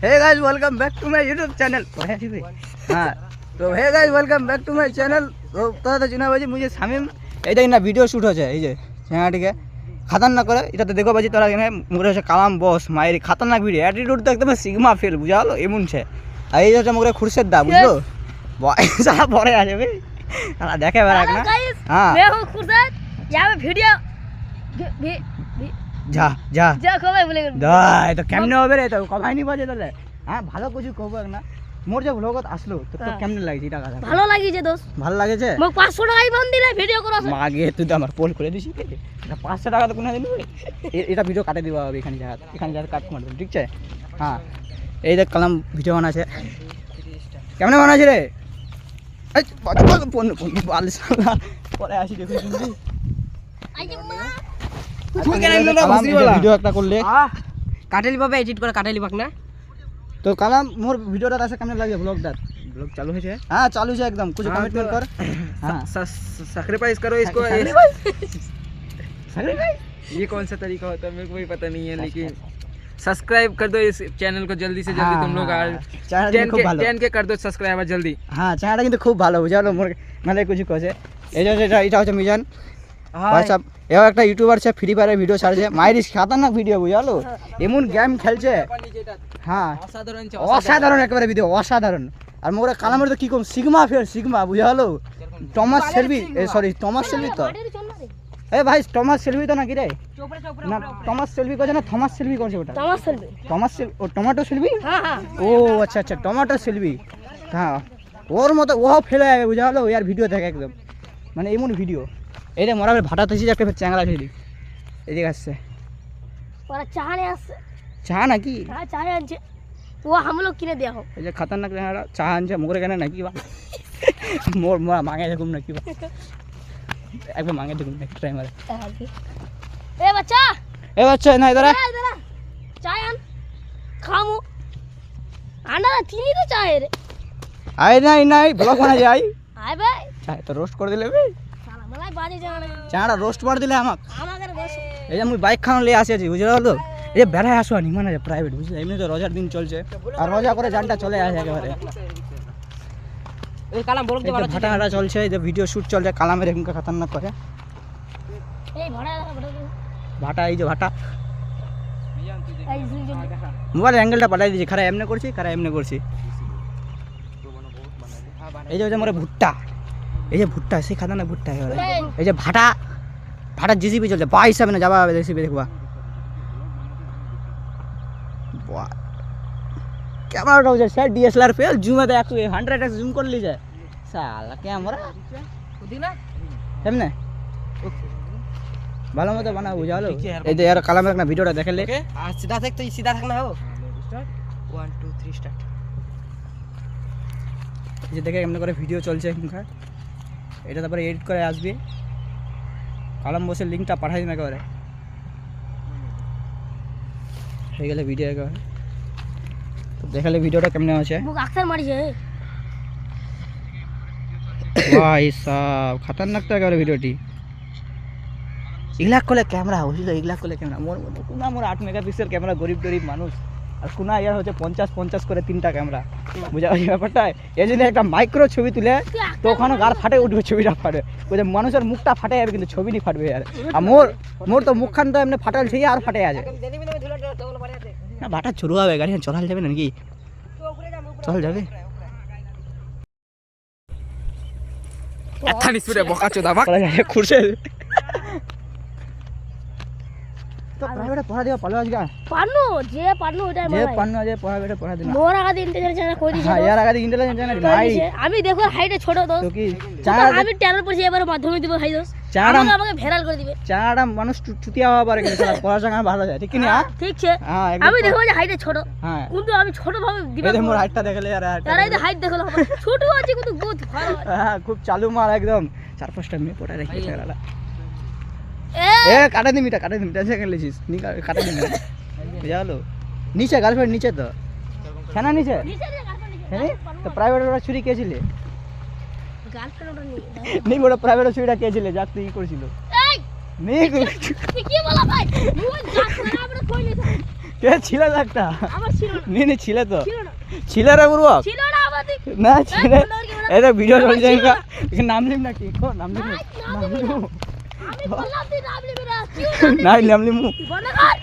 Hey guys welcome back to my YouTube channel. हाँ तो hey guys welcome back to my channel. तो तो চিনা বাজি মুঝে শামিম এই দেখ না ভিডিও শুট হচ্ছে এই যে চ্যানেলটিকে খতরনাক করে এটাতে দেখো বাজি তোরা এখানে মুখে হচ্ছে কালাম বস মায়ের খতরনাক ভিডিও অ্যাটিটিউড তো একদম সিগমা ফেল বুঝালো এমন ছে আর এই হচ্ছে মুখে খুরশেদ দা বুঝলো সারা পরে আছে ভাই সারা দেখে বেড়াক না। হ্যাঁ मैं हूं खुर्शीद यहां पे वीडियो যা যা যা কবে বলে দাই তো কেমনে হবে রে তো কবাই নি বাজে তাহলে। হ্যাঁ ভালো কিছু কব না মোর যে ব্লগত আসলো তো তো কেমনে লাগছে এটা কথা ভালো লাগিছে দোস্ত ভালো লাগেছে মোক 500 টাকাই বন দিলে ভিডিও করছ মাগে তুই তো আমার পোল করে দিছিস এটা 500 টাকা তো কোনা দিবি এটা ভিডিও কাটে দিবা হবে এখানে জায়গা কাট মার দেব ঠিক আছে। হ্যাঁ এই দেখ কালাম ভিডিও বানাছে কেমনে বানাছে রে এই ফোন বাল সালা পরে আসি দেখুন শুনবি আই যে মা তুই কেন না বসি বলা ভিডিও একটা করলে কাটেলি বাবা এডিট করে কাটেলি বাক না তো কালাম মোর ভিডিওটা আছে কেমনে লাগে ব্লগটা ब्लॉग चालू है। हाँ चालू है एकदम कुछ कमेंट कर। हाँ सब्सक्राइब करो इसको सब्सक्राइब ये कौन सा तरीका होता है मेरे को भी पता नहीं है लेकिन सब्सक्राइब कर दो इस चैनल को जल्दी से जल्दी। तुम लोग 10 के कर दो सब्सक्राइबर जल्दी। हाँ চ্যানেলটা কিন্তু খুব ভালো বুঝালো মোর মানে কিছু কইছে এই যে এটা হচ্ছে মিজান হোয়াটসঅ্যাপ এও একটা ইউটিউবার আছে ফ্রি ফায়ারের ভিডিও ছাড়ছে মাইরিস খতরনাক ভিডিও বুঝালো এমন গেম খেলছে। হ্যাঁ অসাধারণ একেবারে ভিডিও অসাধারণ আর মোরে কালামের তো কি কম সিগমা ফেল সিগমা বুঝালো Thomas Shelby sorry Thomas Shelby তো এ ভাই টমাস সেলভি তো নাকি রে না টমাস সেলভি কোছে না থমাস সেলভি কোছে ওটা টমাস ও টমেটো সেলভি হ্যাঁ হ্যাঁ ও আচ্ছা আচ্ছা টমেটো সেলভি। হ্যাঁ ওর মতো ও ফেলে যাবে বুঝালো ইয়ার ভিডিও দেখে একদম মানে এমন ভিডিও এই রে মোরা ভাটা তুই একটা চ্যাংড়া খেলি এদিকে আসছে ওরা চাহানে আসছে চা নাকি হ্যাঁ চাহে আনছে ও हम लोग কিনে দেয়া হোক এই যে খতরনাক চ্যাংড়া চা আনছে মুখরে কেন নাকি বা মোর মোরা মাগে দেখুম নাকি বা একবার মাগে দেখুম নাকি ট্রাই মারে এ বাচ্চা না ইধর চায় আন খামু আন্ডা তিনি তো চায় রে আই নাই ব্লগ বানা যাই আয় ভাই চাই তো রোস্ট করে দিলে বে শালা मलाई বাজে জানা চাটা রোস্ট মার দিলে আমাকে বস এই যে আমি বাইক খান লিয়ে আসি বুঝলে হলো এই যে বেড়ায় আসো নি মানে প্রাইভেট বুঝলে এমনি তো রোজার দিন চলছে আর রোজা করে জানটা চলে আসে একেবারে এই কালাম বলক ভাটা ভাটা চলছে এই যে ভিডিও শুট চলছে কালামের এরকম খতরনাক করে এই ভাড়া ভাটা এই যে ভাটা এই মোবাইল অ্যাঙ্গেলটা পাল্টাই দিয়েছি খারা এমনি করছি এই যে মোরে ভুট্টা এই যে ভুট্টা সেই খতরনাক ভুট্টা এই যে ভাটা জিসিবি চলছে বা হিসাবে না যাবা জিসিবি দেখবা ক্যামেরাটা হচ্ছে স্যার ডিএসএলআর ফেল জুমে তো 100x জুম করে লি যায় সালা ক্যামেরা এমনে ভালো মতো বানা বুঝালো এই যে यार কালামের একটা ভিডিওটা দেখালে আর সিধা থাক তো সিধা থাক না হো 1 2 3 স্টার্ট এই যে দেখে এমনি করে ভিডিও চলছে এখানকার এটা তারপরে এডিট করে আসবে কালাম বসে লিঙ্কটা পাঠাই দিন একেবারে হয়ে গেলে ভিডিও একেবারে তো দেখালে ভিডিওটা কেমন আছে মুখ আক্তার মারিছে ভাই সাব খতরনাক তো একেবারে ভিডিওটি ইগলাক করলে ক্যামেরা বুঝলো ইগলাক করলে ক্যামেরা মোর 8 মেগাপিক্সেল ক্যামেরা গরিব মানুষ আর কোনা ইয়ার হচ্ছে 50 করে 3টা ক্যামেরা বুঝা ওই ব্যাপারটা এই জন্য একটা মাইক্রো ছবি তুলে তো ওখানে গার ফাটে উঠবে ছবিটা ফাটে ওই যে মানুষের মুখটা ফাটে যাবে কিন্তু ছবি নি ফাটবে আর মোর তো মুখখান তো এমনি ফাটাল ছিল আর ফাটে আছে না বাটা শুরু হবে গাড়ি চলাল যাবে নাকি চল যাবে এখানে সুরে বকাচোদা বাক খুরশে তো প্রাইভেটে পড়া দিবা পালো আজকে পান্নু যে পান্নু ওটা যে পান্নু আজ প্রাইভেটে পড়া দিনা মোর আগে ইন্টেলিজেন্স কই দিছে হ্যাঁ यार আগে ইন্টেলিজেন্স জানা ভাই আমি দেখো হাইটে ছোট তো তো কি আমি ট্যালেন্ট পড়ছি এবারে মাধ্যমিক দিব ভাই দোস আমাকে ভেরাল করে দিবে চাড়া মানুষ চুতিয়া হওয়া পারে কিন্তু পড়াশোনা ভালো যায় ঠিক কি না ঠিক আছে হ্যাঁ আমি দেখো যে হাইটে ছোট হ্যাঁ কিন্তু আমি ছোট ভাবে দিবে এই মোর হাইটটা দেখালে यार তার এই হাইট দেখলো ছোট আছে কিন্তু বহুত ভালো হ্যাঁ খুব চালু মার একদম 4-5টা মেয়ে পড়া রেখেছে গালা এ কাটা দিমিটা সেকেন্ড লিছিস নি কাটা দিমি বুঝালো নিচে গার্লফ্রেন্ড নিচে তো খানা নিচে হ্যাঁ তো প্রাইভেট ওরা চুরি কেছিলে গার্লফ্রেন্ড ওটা নি বড় প্রাইভেট চুরিটা কেছিলে যা তুই করছিল এই নি তুই কি বলা ভাই মুই গার্লফ্রেন্ড আমরা কইলে কে ছিল একটা আমার ছিল না নি ছিল তো ছিল না ছিল রে বুড়বক ছিল না আমাদের না ছিল এটা ভিডিও চলছে এখানে নাম লিম না কি কো নাম লিম আমি বললাম তুই নাম লিবি না কি না নাম লিম বলে কর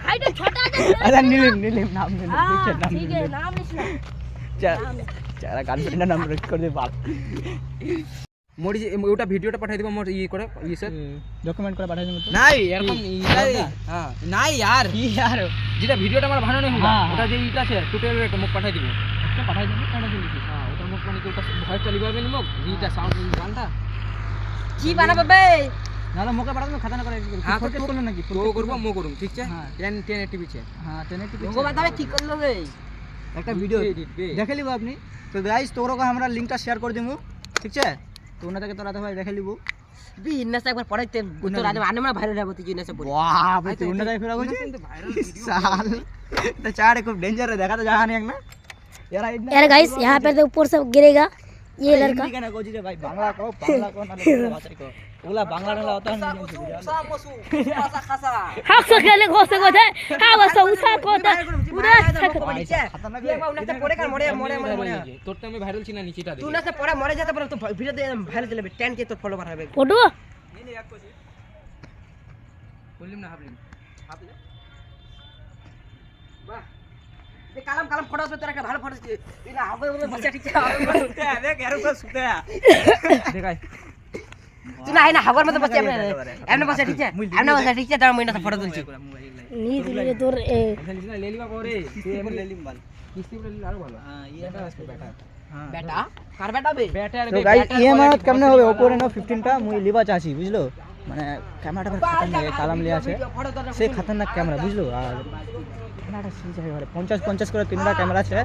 হাইটে ছোট আছে আচ্ছা নিলিম নাম লিম হ্যাঁ নাম ঠিক আছে নাম লিস না যারা গার্লফ্রেন্ডের নাম রেড করে দিয়ে বাপ মোর ওটা ভিডিওটা পাঠাই দিব মোর ই করে ই স্যার ডকুমেন্ট করে পাঠিয়ে দেবো তো নাই এরকম হ্যাঁ নাই यार কি यार যেটা ভিডিওটা আমার বানানো হোক হ্যাঁ। ওটা যে ইটা আছে টোটাল একটা মুখ পাঠাই দিব একটা পাঠিয়ে দেবো কেন দিলি হ্যাঁ ওটা মুখ মানে কি ওটা ভয়েস চালিয়ে পাবেন মুখ ইটা সাউন্ড গানটা কি বানাবে বে নালে মুখে পাঠাবো খাতা না করে হ্যাঁ তো ফোরকেট করলে নাকি তো করব মো করুম ঠিক আছে হ্যাঁ। 10 টিভি আছে হ্যাঁ টেনে টিপি লোগো বাতাবে কি করলো বে একটা ভিডিও দেখে লিবো আপনি তো গাইস তোরকে আমরা লিংকটা শেয়ার করে দেবো ঠিক আছে তো ওনা থেকে তোরা ভাই দেখে লিবো বি ইন্নাস একবার পড়াইতে তোর আজ আনে মানে ভাইরাল হবে তুই ইন্নাসে পড়ি वाह भाई तू उन्हें फिर कुछ साल तो चार खूब डेंजर है देखा तो जहां नहीं ना यार गाइस यहाँ पे तो ऊपर से गिरेगा ये लड़का कहना कोची रे भाई बांग्ला को ना भाषा को ओला बांग्ला ना होता नहीं हाँ सो खेले घोसे को थे हाँ बस उसा को थे पूरा তোরটা আমি ভাইরাল ছিনা নিচেটা तू ना से पड़ा मरे जाता पर तो वीडियो दे भाइरल चले 10 के तो फॉलो बढ़ावे फोटो বললিম না হাবলিম वाह ये कालम कालम फोटो पे तेरा का भालो फोटो बिना हवे हवे बच्चा ठीक है देख यार को सुते है দেখাই तू ना है ना हवर में तो बच्चा एमने बच्चा ठीक है एमने बच्चा ठीक है तार महीना फोटो तुलची नी दिले তোর ले लिबा করে ये ले लिम बाल কিস্তি বলে আর ভালো हां ये এটা আসবে বেটা हां बेटा कार बेटा बे বেটা আর তো গাইস ইএমআই কেমনে হবে Oppo Reno 15 টা মুই লিবা চাইছি বুঝলো মানে ক্যামেরাটা খাতারনাক কালাম লিয়া আছে সেই খাতারনাক ক্যামেরা বুঝলো আর ক্যামেরাটা সেই জায়গায় 50 করে তিনটা ক্যামেরা আছে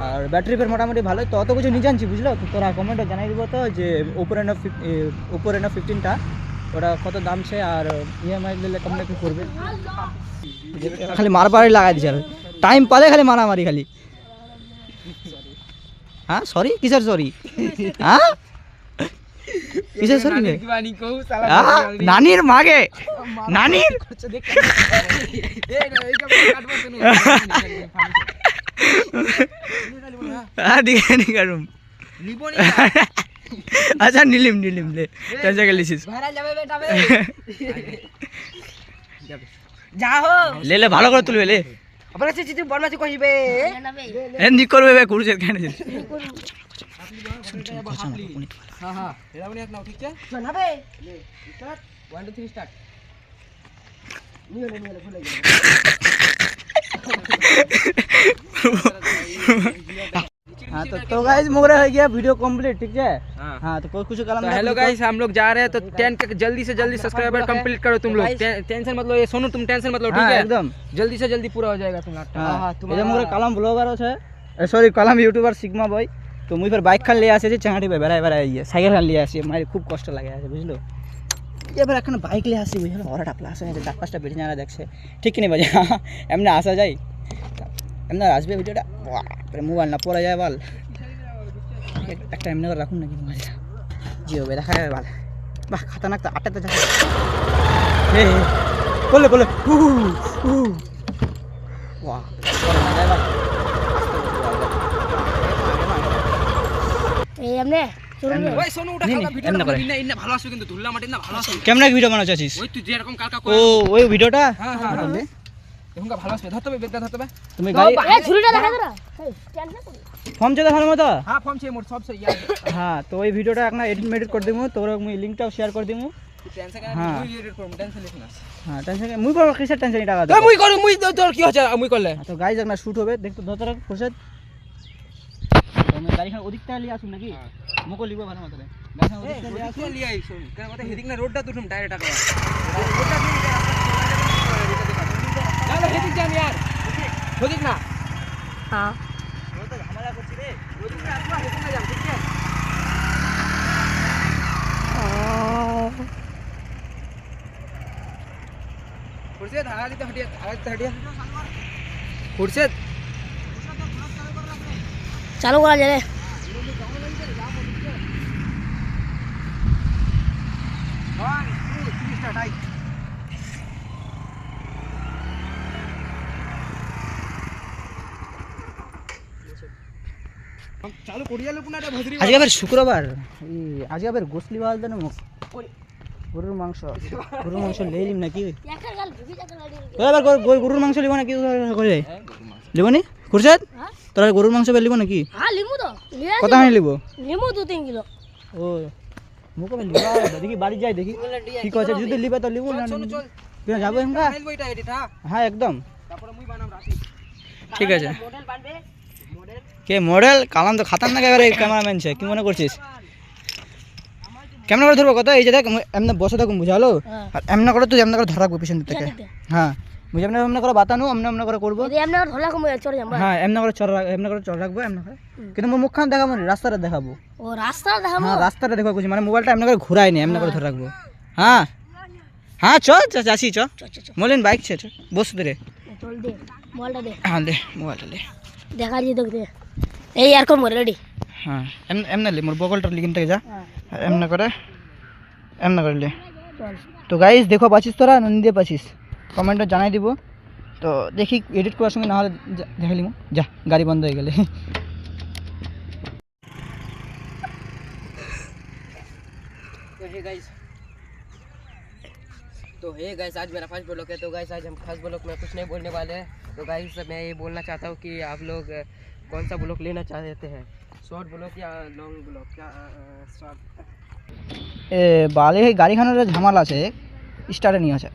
আর ব্যাটারি ফের মোটামুটি ভালো তো অত কিছু নিয়ে জানছি বুঝলো তো তোরা কমেন্টে জানাই দিব তো যে Oppo Reno 15 টা ওটা কত দাম আছে আর ইএমআই দিলে কেমনে কি করবে খালি মারবারই লাগাই দিছে টাইম পালে খালি মারামারি খালি हाँ सॉरी किसर सॉरी हाँ किसर सॉरी ने দিবানি কও সালা नानीर मागे नानीर এই এইটা কাটবো শুনো हाँ दिखा नहीं करूँ লিবো নি अच्छा नीलिम ले कैसे कर लीजिए भाइरल जावे बेटा बे जाओ ले भालो कर तुलबे ले अपने से चीज बनवा से कहिबे ए निकर बे कुरुसे कहने दे হ্যাঁ হ্যাঁ এটা বনি নাও ঠিক আছে सुना बे স্টার্ট 1 2 3 স্টার্ট नियो भूल गया हाँ तो गाइस मोरे हो गया वीडियो कंप्लीट ठीक है हाँ। हाँ तो कोई कुछ कलम तो हेलो गाइस हम लोग जा रहे हैं तो 10 के जल्दी से जल्दी सब्सक्राइबर कंप्लीट करो तुम लोग टेंशन मत लो ये सोनू तुम टेंशन मत लो ठीक हाँ, है एकदम जल्दी से जल्दी पूरा हो जाएगा तुम्हारा हाँ ये मोरे कलम ब्लॉगर है सॉरी कलम यूट्यूबर सिग्मा बॉय तो मुई फिर बाइक खान ले आसे चांगाटी पे बेড়াই ये साइकिल खान ले आसी मारे खूब कष्ट লাগে আছে বুঝলো এবার এখন বাইক ले আসি বুঝলো ওরাটা প্লাস আছে 4-5টা বেড়ে যারা দেখছে ঠিক কি নেই বাজে এমনি আসা যায় এমনি আসবে ভিডিওটা বাপরে মোবাইল না পড়া যায় বল একটা এমনি করে রাখুন নাকি মোবাইলটা জি হবে দেখা যাবে বল বাহ খাতারনাক তো আটাতে যাচ্ছে হে বলে বাহ পড়া না যায় বল এই আমনে শুনুন ওই সোনু ওটা কালকা ভিডিও ইন্না ভালো আসবে কিন্তু ধুল্লা মাটি না ভালো আসবে কেমন ভিডিও বানাচ্ছিস আছিস ওই তুই যে এরকম কালকা ও ওই ভিডিওটা হ্যাঁ হ্যাঁ এখনকা ভালো আসবে ধরতে হবে বেদা ধরতে হবে তুমি গাড়ি এই ঝুড়িটা দেখা তোরা স্ট্যান্ড না করি ফর্ম চেয়ে ভালো মতো হ্যাঁ ফর্ম ছে মোর সব সে ইয়ার হ্যাঁ তো ওই ভিডিওটা একটা এডিট করে দেবো তোর মুই লিংকটাও শেয়ার করে দেবো টেনশন হ্যাঁ। মুই এডিট করব টেনশন লিখ না হ্যাঁ টেনশন মুই বড় কিসের টেনশন টাকা এ মুই করব মুই তোর কি হচ্ছে মুই করলে তো গাইজ একটা শুট হবে দেখতে ধরতে ফুরসত আমি গাড়িখান ওদিক থেকে লিয়ে আসুন নাকি মুকো লিবো ভালো মতো গাড়িখান ওদিক থেকে লিয়ে আসুন লিয়ে আই শুন কেন কথা হেদিক না রোডটা তুলুম ডাইরেক্ট টাকা চলো হেদিক যাম यार হেদিক না হ্যাঁ তো ঝামেলা করছি রে হেদিক না আসবা হেদিক না যাম ঠিক আছে खुर्शीद हरा दी तो हटिया खुर्शीद চালু করা যাবে আজকে আবার শুক্রবার আজকে আবার গোসলি বাজ দেন মুখ গরুর মাংস লেলিম নাকি একার গাল ভুগি যাকে গাড়ি এবার গরুর মাংস লিব নাকি করে লিব নি খুরশাদ তোরা গরুর মাংস লিব নাকি হ্যাঁ লিমু তো কত হানি লিব লিমু 2-3 কিলো ও মুখ আমি লিবা দেখি বাড়ি যাই দেখি কি কইছে যদি লিবা তো লিব না কেন যাবো আমরা হ্যাঁ একদম ঠিক আছে কে মডেল কালাম তো খাতারনাক এবারে ক্যামেরাম্যান ছে কি মনে করছিস কেমন করে ধরবো কত এই যে দেখ এমনি বসে থাকুন বুঝালো আর এমনি করে তুই এমনি করে ধরা রাখবো পিছন দিক থেকে হ্যাঁ বুঝে এমনি করে বাতানো এমনি করে করবো যদি এমনি আর ধলা কমে চড়ে যাম হ্যাঁ এমনি করে চড় রাখবো এমনি করে কিন্তু মুখখান দেখাবো না রাস্তাটা দেখাবো ও রাস্তা দেখাবো হ্যাঁ রাস্তাটা দেখো কিছু মানে মোবাইলটা এমনি করে ঘুরাই নি এমনি করে ধরে রাখবো হ্যাঁ হ্যাঁ যাচ্ছি মলিন বাইক ছে বস দে চল দে মোবাইলটা দে হ্যাঁ দে মোবাইলটা দে দেখা দি দেখতে এই আর কোন রেডি হ্যাঁ এমনি লে মোর বগলটা লিখিন থেকে যা এমনি করে লে চল তো গাইস দেখো পাচ্ছিস তোরা নন্দী পাচ্ছিস কমেন্টে জানাই দিব তো দেখি এডিট করার সঙ্গে না হলে দেখালিম যা গাড়ি বন্ধ হয়ে গেলে तो हे गाइस आज मेरा फर्स्ट ब्लॉग है। तो गाइस आज हम फर्स्ट ब्लॉग में कुछ नहीं बोलने वाले हैं। तो गाइस मैं ये बोलना चाहता हूँ कि आप लोग कौन सा ब्लॉग लेना चाहते हैं, शॉर्ट ब्लॉग या लॉन्ग ब्लॉग? क्या शॉर्ट এ বালে গাড়িখানের ঝামেলা আছে স্টার্টে নিয়ে আছে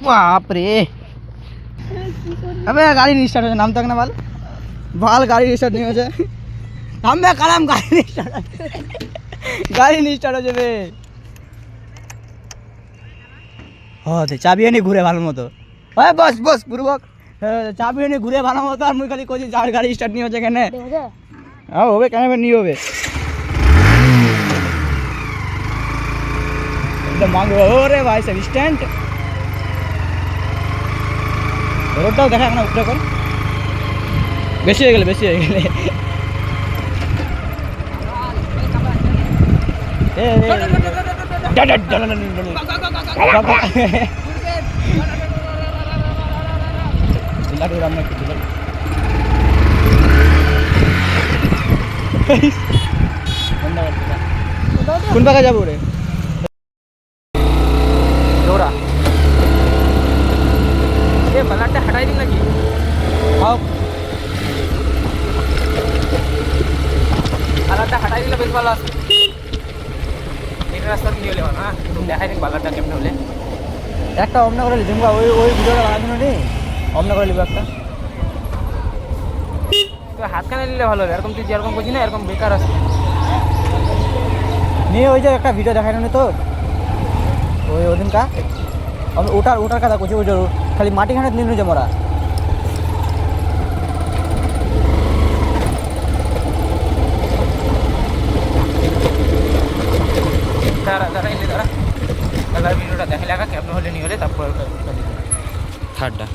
বাপরে আবে গাড়ি স্টার্ট হচ্ছে নাম থাক না বাল গাড়ি স্টার্ট নিয়ে আছে থামবে কালাম গাড়ি স্টার্ট হচ্ছে বে দে চাবি এনে ঘুরে ভালো মতো হয় বস পূর্বক চাবি এনে ঘুরে ভালো মতো আর মুই খালি কইছি যার গাড়ি স্টার্ট নিয়ে হচ্ছে এখানে দেখো হ্যাঁ হবে কেন নিয়ে হবে মাগো রে ভাই সব স্ট্যান্ড রোডটাও দেখা এখন উপরে কর বেশি হয়ে গেলে কোন পাকা যাবো রে দৌড়া ये बलाटा हटाई दी लगी हाँ बलाटा हटाई दिला बेस वाला एक रास्ता দিয়ে লেবা না তুমি দেখাই দিন বালাটা কেমনে হলে একটা অমনা করে লিখবা ওই ভিডিওটা বানানো নেই অমনা করে লিখবা একটা তো হাত কানে নিলে ভালো হবে এরকম তুই যেরকম বুঝি না এরকম বেকার আছে নিয়ে ওই যে একটা ভিডিও দেখানো নি তো ওই দিনকা ওটার কথা করছি ওই যে খালি মাটিখানে নিয়ে যে মরা দাঁড়া ভিডিওটা দেখে লাগা কেমন হলে নিয়ে হলে তারপর থার্ডটা